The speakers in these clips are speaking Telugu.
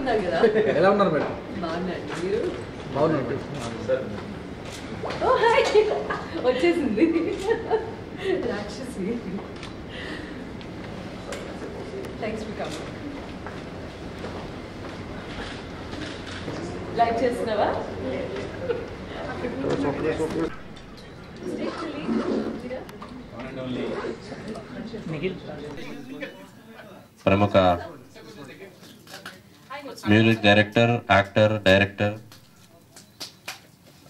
ఉన్నారు కదా. ఎలా ఉన్నారు మేడం? బాగున్నాను. మీరు? బాగున్నారు సార్. ఓ హాయ్, వచ్చేసింది రాక్షసి. Thanks for coming. లైక్ చేస్తున్నావా? ప్రముఖ మ్యూజిక్ డైరెక్టర్, యాక్టర్, డైరెక్టర్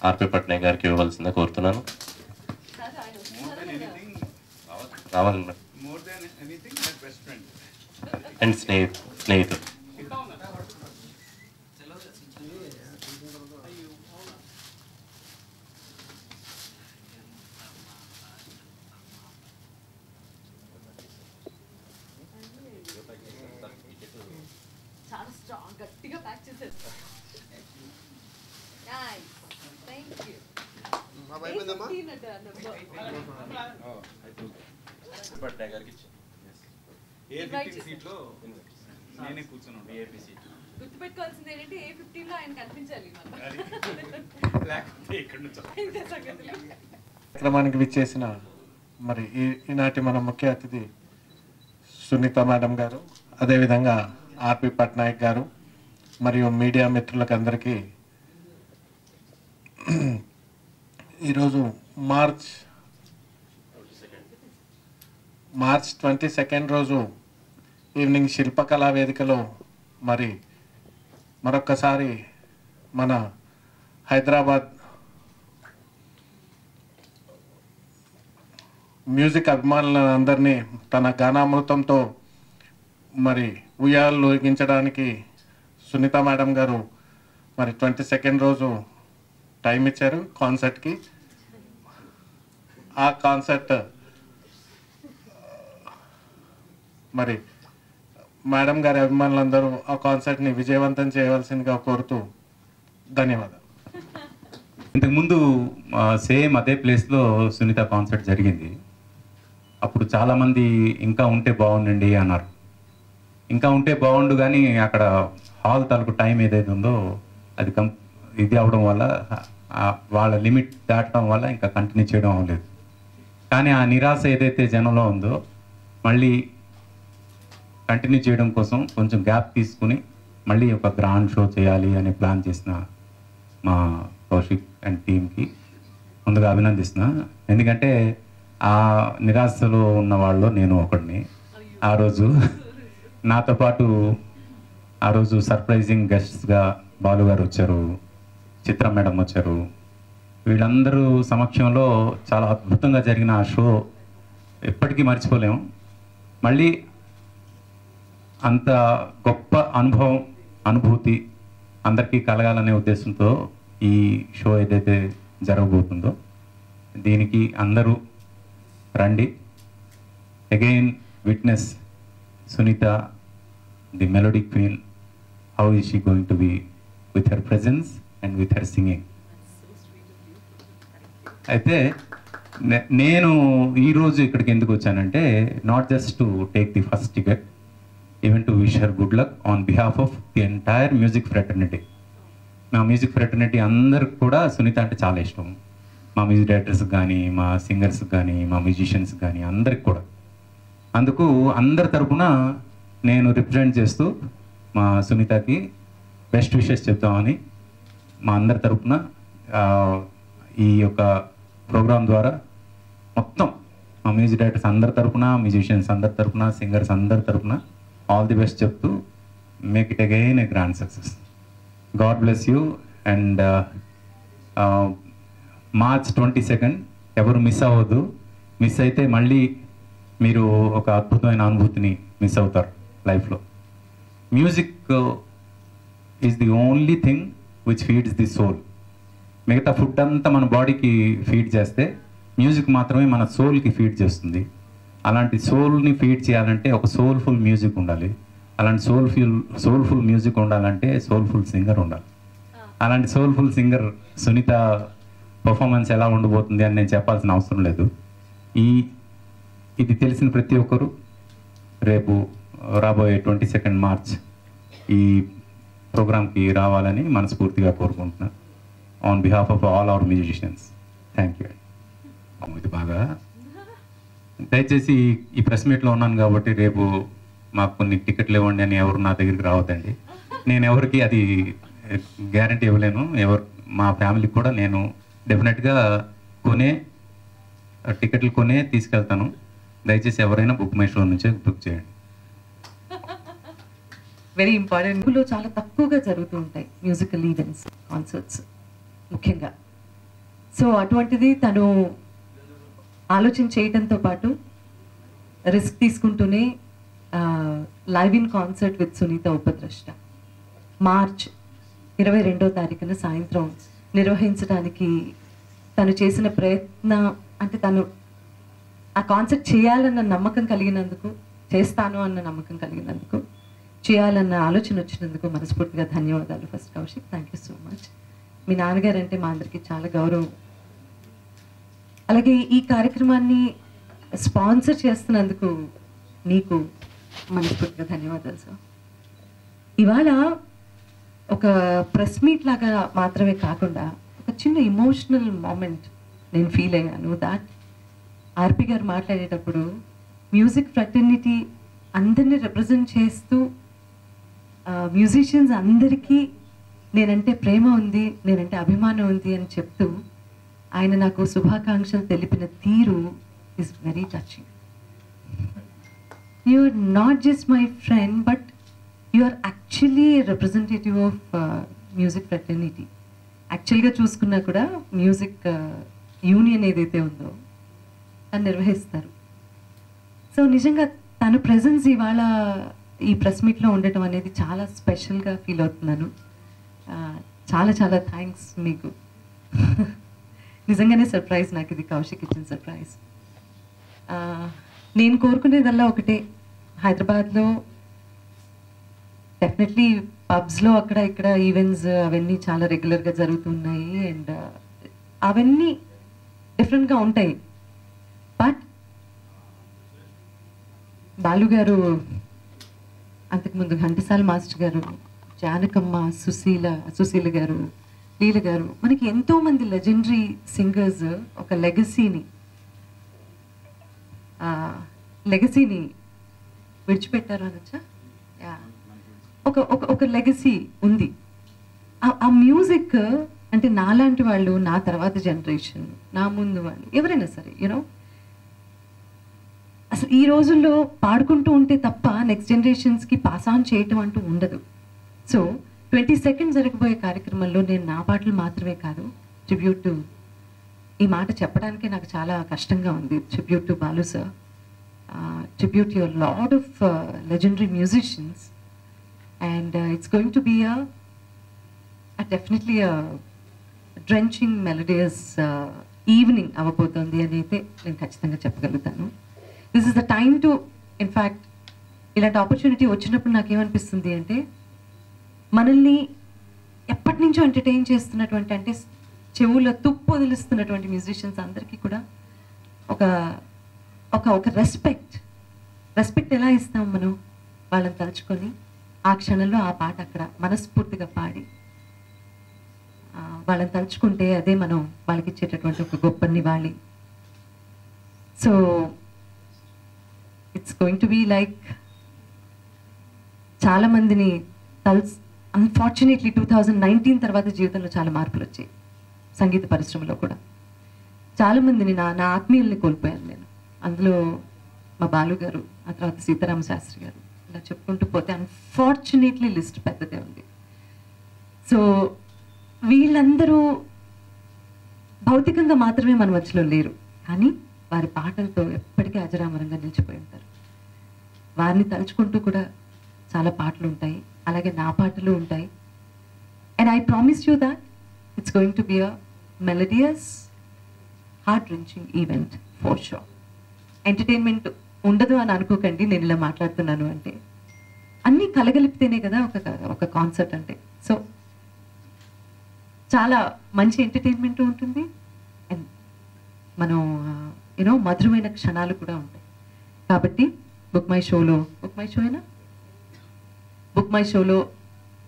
ఆర్పి పట్నాయక్ గారికి ఇవ్వవలసిందిగా కోరుతున్నాను. రావాలి అండ్ స్నేహితుడు. చాలా స్ట్రాంగ్, గట్టిగా ప్యాక్ చేశారు. Nice, thank you. పట్నాయక్ గారికి గుర్తుపెట్టుకోవాల్సింది ఏంటంటే A15 లో ఆయన కనిపించాలి. కార్యక్రమానికి విచ్చేసిన మరి ఈనాటి మన ముఖ్య అతిథి సునీత మేడం గారు, అదేవిధంగా ఆర్పి పట్నాయక్ గారు మరియు మీడియా మిత్రులకు అందరికీ ఈరోజు మార్చ్ 22 రోజు ఈవినింగ్ శిల్పకళా వేదికలో మరి మరొక్కసారి మన హైదరాబాద్ మ్యూజిక్ అభిమానులందరినీ తన గానామృతంతో మరి ఉయ్యాలు ఊగించడానికి సునీత మేడం గారు మరి 22 రోజు టైం ఇచ్చారు కాన్సర్ట్కి. ఆ కాన్సర్ట్ మరి మేడం గారి అభిమానులందరూ ఆ కాన్సర్ట్ని విజయవంతం చేయవలసిందిగా కోరుతూ ధన్యవాదాలు. ఇంతకుముందు సేమ్ అదే ప్లేస్లో సునీత కాన్సర్ట్ జరిగింది. అప్పుడు చాలామంది ఇంకా ఉంటే బాగుండండి అన్నారు. ఇంకా ఉంటే బాగుండు, కానీ అక్కడ హాల్ తలకు టైం ఏదైతే ఉందో అది ఇది అవడం వల్ల వాళ్ళ లిమిట్ దాటడం వల్ల ఇంకా కంటిన్యూ చేయడం అవ్వలేదు. కానీ ఆ నిరాశ ఏదైతే జనంలో ఉందో మళ్ళీ కంటిన్యూ చేయడం కోసం కొంచెం గ్యాప్ తీసుకుని మళ్ళీ ఒక గ్రాండ్ షో చేయాలి అని ప్లాన్ చేసిన మా కౌశిక్ అండ్ టీమ్కి ముందుగా అభినందిస్తున్నా. ఎందుకంటే ఆ నిరాశలో ఉన్న వాళ్ళు నేను ఒకడిని. ఆ రోజు నాతో పాటు ఆ రోజు సర్ప్రైజింగ్ గెస్ట్స్గా బాలు గారు వచ్చారు, చిత్ర మేడం వచ్చారు. వీళ్ళందరూ సమక్షంలో చాలా అద్భుతంగా జరిగిన ఆ షో ఎప్పటికీ మర్చిపోలేము. మళ్ళీ అంత గొప్ప అనుభూతి అందరికీ కలగాలనే ఉద్దేశంతో ఈ షో ఏదైతే జరగబోతుందో దీనికి అందరూ రండి. Again witness Sunitha, the melody queen, how is she going to be with her presence and with her singing. అయితే నేను ఈరోజు ఇక్కడికి ఎందుకు వచ్చానంటే not just to take the first ticket, even to wish her good luck on behalf of the entire music fraternity. మా మ్యూజిక్ ఫ్రెటర్నిటీ అందరికి కూడా సునీత అంటే చాలా ఇష్టం. మా మ్యూజిక్ డైరెక్టర్స్కి కానీ, మా సింగర్స్కి కానీ, మా మ్యూజిషియన్స్కి కానీ అందరికి కూడా. అందుకు అందరి తరపున నేను రిప్రజెంట్ చేస్తూ మా సునీతకి బెస్ట్ విషెస్ చెప్తామని మా అందరి తరపున ఈ యొక్క ప్రోగ్రాం ద్వారా మొత్తం మా మ్యూజిక్ డైరెక్టర్స్ అందరి తరపున, మ్యూజిషియన్స్ అందరి తరపున, సింగర్స్ అందరి తరపున ఆల్ ది బెస్ట్ చెప్తూ make it again A grand success. God bless you. And March 22 ఎవరు మిస్ అవ్వద్దు. మిస్ అయితే మళ్ళీ మీరు ఒక అద్భుతమైన అనుభూతిని మిస్ అవుతారు లైఫ్లో. Music is the only thing which feeds the soul. మిగతా ఫుడ్ అంతా మన బాడీకి ఫీడ్ చేస్తే మ్యూజిక్ మాత్రమే మన సోల్కి ఫీడ్ చేస్తుంది. అలాంటి సోల్ని ఫీడ్ చేయాలంటే ఒక సోల్ఫుల్ మ్యూజిక్ ఉండాలి. అలాంటి సోల్ఫుల్ మ్యూజిక్ ఉండాలంటే సోల్ఫుల్ సింగర్ ఉండాలి. అలాంటి సోల్ఫుల్ సింగర్ సునీత పర్ఫార్మెన్స్ ఎలా ఉండబోతుంది అని నేను చెప్పాల్సిన అవసరం లేదు. ఇది తెలిసిన ప్రతి ఒక్కరు రేపు రాబోయే 22 మార్చ్ ఈ ప్రోగ్రామ్కి రావాలని మనస్ఫూర్తిగా కోరుకుంటున్నాను on behalf of all our musicians. Thank you. ఇది బాగా దయచేసి ఈ ప్రెస్ మీట్లో ఉన్నాను కాబట్టి రేపు మాకు కొన్ని టికెట్లు ఇవ్వండి అని ఎవరు నా దగ్గరికి రావద్దండి. నేను ఎవరికి అది గ్యారంటీ ఇవ్వలేను. మా ఫ్యామిలీకి కూడా నేను డెఫినెట్గా టికెట్లు కొనే తీసుకెళ్తాను. దయచేసి ఎవరైనా బుక్ మై షో నుంచే బుక్ చేయండి. Very important. లో చాలా తక్కువగా జరుగుతూ ఉంటాయి మ్యూజికల్ ఈవెంట్స్, కాన్సర్ట్స్ ముఖ్యంగా. సో అటువంటిది తను ఆలోచన చేయడంతో పాటు రిస్క్ తీసుకుంటూనే live in concert with Sunitha Upadrashta March 22వ తారీఖున సాయంత్రం నిర్వహించడానికి తను చేసిన ప్రయత్నం, అంటే తను ఆ కాన్సర్ట్ చేయాలన్న నమ్మకం కలిగినందుకు, చేస్తాను అన్న నమ్మకం కలిగినందుకు, చేయాలన్న ఆలోచన వచ్చినందుకు మనస్ఫూర్తిగా ధన్యవాదాలు. First Kaushik, thank you so much. మీ నాన్నగారు అంటే మా అందరికీ చాలా గౌరవం. అలాగే ఈ కార్యక్రమాన్ని స్పాన్సర్ చేస్తున్నందుకు నీకు మనస్ఫూర్తిగా ధన్యవాదాలు సార్. ఇవాళ ఒక ప్రెస్ మీట్ లాగా మాత్రమే కాకుండా ఒక చిన్న ఇమోషనల్ మూమెంట్ నేను ఫీల్ అయ్యాను. దాట్ ఆర్పి గారు మాట్లాడేటప్పుడు మ్యూజిక్ ఫ్రెటర్నిటీ అందరినీ రిప్రజెంట్ చేస్తూ మ్యూజిషియన్స్ అందరికీ నేనంటే ప్రేమ ఉంది, నేనంటే అభిమానం ఉంది అని చెప్తూ ఆయన నాకు శుభాకాంక్షలు తెలిపిన తీరు is very touching. You are not just my friend, but you are actually representative of music fraternity. యాక్చువల్గా చూసుకున్నా కూడా మ్యూజిక్ యూనియన్ ఏదైతే ఉందో తను నిర్వహిస్తారు. సో నిజంగా తన ప్రెజెన్స్ ఇవాళ ఈ ప్రెస్ మీట్లో ఉండటం అనేది చాలా స్పెషల్గా ఫీల్ అవుతున్నాను. చాలా చాలా థ్యాంక్స్ మీకు. నిజంగానే సర్ప్రైజ్ నాకు ఇది, కౌశిక్ ఇచ్చిన సర్ప్రైజ్. నేను కోరుకునేదల్లా ఒకటే, హైదరాబాద్లో డెఫినెట్లీ పబ్స్లో అక్కడ ఇక్కడ ఈవెంట్స్ అవన్నీ చాలా రెగ్యులర్గా జరుగుతున్నాయి అండ్ అవన్నీ డిఫరెంట్గా ఉంటాయి. బట్ బాలు గారు, అంతకుముందు ఘంటసాల మాస్టర్ గారు, జానకమ్మ, సుశీల గారు, లీల గారు, మనకి ఎంతోమంది లెజెండరీ సింగర్స్ ఒక లెగసీని విడిచిపెట్టారు అనొచ్చా? ఒక లెగసీ ఉంది. ఆ మ్యూజిక్ అంటే నాలాంటి వాళ్ళు, నా తర్వాత జనరేషన్, నా ముందు వాళ్ళు ఎవరైనా సరే యూనో అసలు ఈ రోజుల్లో పాడుకుంటూ ఉంటే తప్ప నెక్స్ట్ జనరేషన్స్కి పాస్ ఆన్ చేయటం అంటూ ఉండదు. సో 22 జరగబోయే కార్యక్రమంలో నేను నా పాటలు మాత్రమే కాదు, ట్రిబ్యూట్ టు, ఈ మాట చెప్పడానికే నాకు చాలా కష్టంగా ఉంది, tribute to Balu sir, tribute your lot of legendary musicians and it's going to be definitely drenching melodious evening అవ్వబోతోంది అని అయితే నేను ఖచ్చితంగా చెప్పగలుగుతాను. This is the time to, in fact ఇలాంటి ఆపర్చునిటీ వచ్చినప్పుడు నాకేమనిపిస్తుంది అంటే, మనల్ని ఎప్పటి నుంచో ఎంటర్టైన్ చేస్తున్నటువంటి, అంటే చెవుల తుప్పు వదిలిస్తున్నటువంటి మ్యూజిషియన్స్ అందరికీ కూడా ఒక ఒక ఒక రెస్పెక్ట్ ఎలా ఇస్తాం మనం వాళ్ళని తలుచుకొని ఆ క్షణంలో ఆ పాట అక్కడ మనస్ఫూర్తిగా పాడి వాళ్ళని తలుచుకుంటే అదే మనం వాళ్ళకి ఇచ్చేటటువంటి ఒక గొప్ప నివాళి. So it's going to be like చాలామందిని అన్ఫార్చునేట్లీ 2019 తర్వాత జీవితంలో చాలా మార్పులు వచ్చాయి సంగీత పరిశ్రమలో కూడా. చాలామందిని నా ఆత్మీయుల్ని కోల్పోయాను నేను. అందులో మా బాలు గారు, ఆ తర్వాత సీతారామ శాస్త్రి గారు, ఇలా చెప్పుకుంటూ పోతే అన్ఫార్చునేట్లీ లిస్ట్ పెద్దదే ఉంది. సో వీళ్ళందరూ భౌతికంగా మాత్రమే మన మధ్యలో లేరు, కానీ వారి పాటలతో ఎప్పటికీ అజరామరంగా నిలిచిపోయి ఉంటారు. వారిని తలుచుకుంటూ కూడా చాలా పాటలు ఉంటాయి, అలాగే నా పాటలు ఉంటాయి. And I promise you that it's going to be a melodious, heart wrenching event for sure. Entertainment ఉండదు అని అనుకోకండి నేను ఇలా మాట్లాడుతున్నాను అంటే, అన్నీ కలగలిపితేనే కదా ఒక కాన్సర్ట్ అంటే. సో చాలా మంచి ఎంటర్టైన్మెంట్ ఉంటుంది అండ్ మనం యూనో మధురమైన క్షణాలు కూడా ఉంటాయి. కాబట్టి బుక్ మై షోలో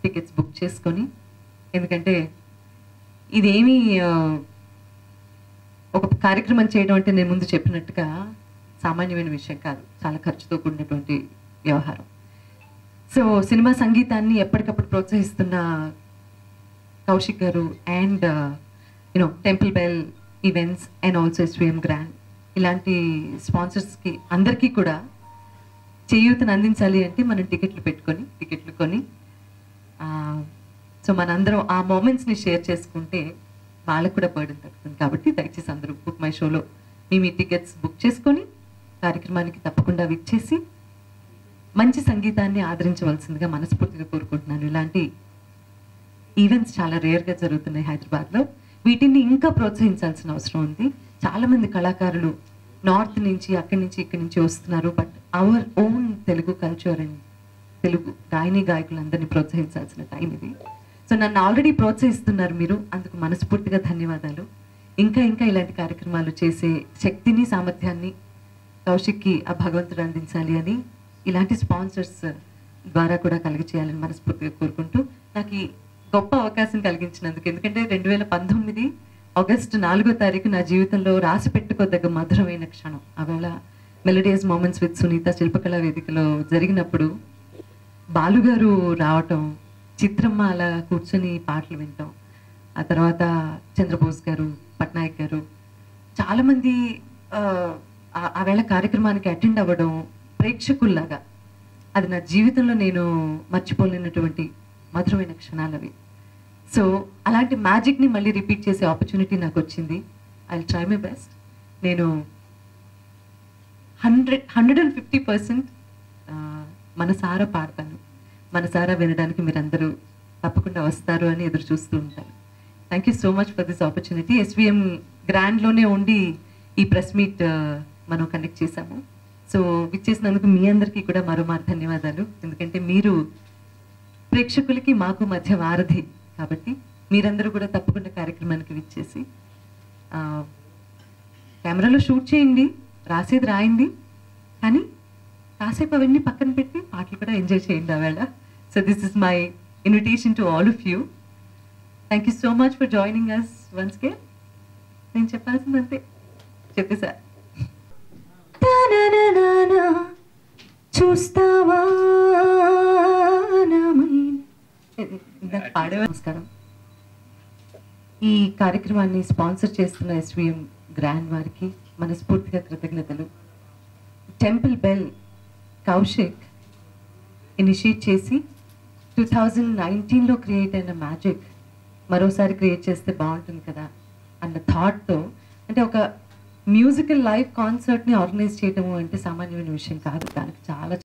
టికెట్స్ బుక్ చేసుకొని, ఎందుకంటే ఇదేమీ ఒక కార్యక్రమం చేయడం అంటే నేను ముందు చెప్పినట్టుగా సామాన్యమైన విషయం కాదు, చాలా ఖర్చుతో కూడినటువంటి వ్యవహారం. సో సినిమా సంగీతాన్ని ఎప్పటికప్పుడు ప్రోత్సహిస్తున్న కౌశిక్ గారు and temple bell events and also SVM grand ఇలాంటి స్పాన్సర్స్కి అందరికీ కూడా చేయూతను అందించాలి అంటే మనం టికెట్లు కొని సో మనందరం ఆ మూమెంట్స్ని షేర్ చేసుకుంటే వాళ్ళకు కూడా బర్డెన్ తగ్గుతుంది. కాబట్టి దయచేసి అందరూ బుక్ మై షోలో మీ టికెట్స్ బుక్ చేసుకొని కార్యక్రమానికి తప్పకుండా విచ్చేసి మంచి సంగీతాన్ని ఆదరించవలసిందిగా మనస్ఫూర్తిగా కోరుకుంటున్నాను. ఇలాంటి ఈవెంట్స్ చాలా రేర్గా జరుగుతున్నాయి హైదరాబాద్లో. వీటిని ఇంకా ప్రోత్సహించాల్సిన అవసరం ఉంది. చాలామంది కళాకారులు నార్త్ నుంచి అక్కడి నుంచి ఇక్కడి నుంచి వస్తున్నారు. But our own Telugu culture and Telugu గాయకులందరినీ ప్రోత్సహించాల్సిన టైం ఇది. సో నన్ను ఆల్రెడీ ప్రోత్సహిస్తున్నారు మీరు, అందుకు మనస్ఫూర్తిగా ధన్యవాదాలు. ఇంకా ఇలాంటి కార్యక్రమాలు చేసే శక్తిని సామర్థ్యాన్ని కౌశిక్కి ఆ భగవంతుడు అందించాలి అని ఇలాంటి స్పాన్సర్స్ ద్వారా కూడా కలిగచేయాలని మనస్ఫూర్తిగా కోరుకుంటూ నాకు ఈ గొప్ప అవకాశం కలిగించినందుకు, ఎందుకంటే 2019 ఆగస్టు 4వ తారీఖు నా జీవితంలో రాసి పెట్టుకోదగ్గ మధురమైన క్షణం. ఆవేళ మెలోడియస్ మూమెంట్స్ విత్ సునీత శిల్పకళా వేదికలో జరిగినప్పుడు బాలుగారు రావటం, చిత్రమ్మ అలా కూర్చొని పాటలు వినటం, ఆ తర్వాత చంద్రబోస్ గారు, పట్నాయక్ గారు చాలామంది ఆవేళ కార్యక్రమానికి అటెండ్ అవ్వడం ప్రేక్షకుల్లాగా, అది నా జీవితంలో నేను మర్చిపోలేనటువంటి మధురమైన క్షణాలు అవి. సో అలాంటి మ్యాజిక్ని మళ్ళీ రిపీట్ చేసే ఆపర్చునిటీ నాకు వచ్చింది. I will try my best. నేను 150% మనసారా పాడతాను. మనసారా వినడానికి మీరందరూ తప్పకుండా వస్తారు అని ఎదురు చూస్తూ ఉంటాను. Thank you so much for this opportunity. SVM గ్రాండ్లోనే ఉండి ఈ ప్రెస్ మీట్ మనం కండక్ట్ చేశాము. సో విచ్చేసినందుకు మీ అందరికీ కూడా మరోమారు ధన్యవాదాలు. ఎందుకంటే మీరు ప్రేక్షకులకి మాకు మధ్య వారధి కాబట్టి మీరందరూ కూడా తప్పకుండా కార్యక్రమానికి విచ్చేసి కెమెరాలో షూట్ చేయండి, రాసేది రాయండి, కానీ కాసేపు అవన్నీ పక్కన పెట్టి పాటలు కూడా ఎంజాయ్ చేయండి ఆవేళ. So this is my invitation to all of you. Thank you so much for joining us once again. నేను చెప్పాల్సిందంతే చెప్పేసా. చూస్తావా పాడే. నమస్కారం. ఈ కార్యక్రమాన్ని స్పాన్సర్ చేస్తున్న ఎస్విఎం గ్రాండ్ వారికి మనస్ఫూర్తిగా కృతజ్ఞతలు. టెంపుల్ బెల్ కౌశిక్ ఇనిషియేట్ చేసి 2019లో క్రియేట్ అయిన మ్యాజిక్ మరోసారి క్రియేట్ చేస్తే బాగుంటుంది కదా అన్న థాట్తో, అంటే ఒక మ్యూజికల్ లైవ్ కాన్సర్ట్ని ఆర్గనైజ్ చేయడము అంటే సామాన్యమైన విషయం కాదు. దానికి చాలా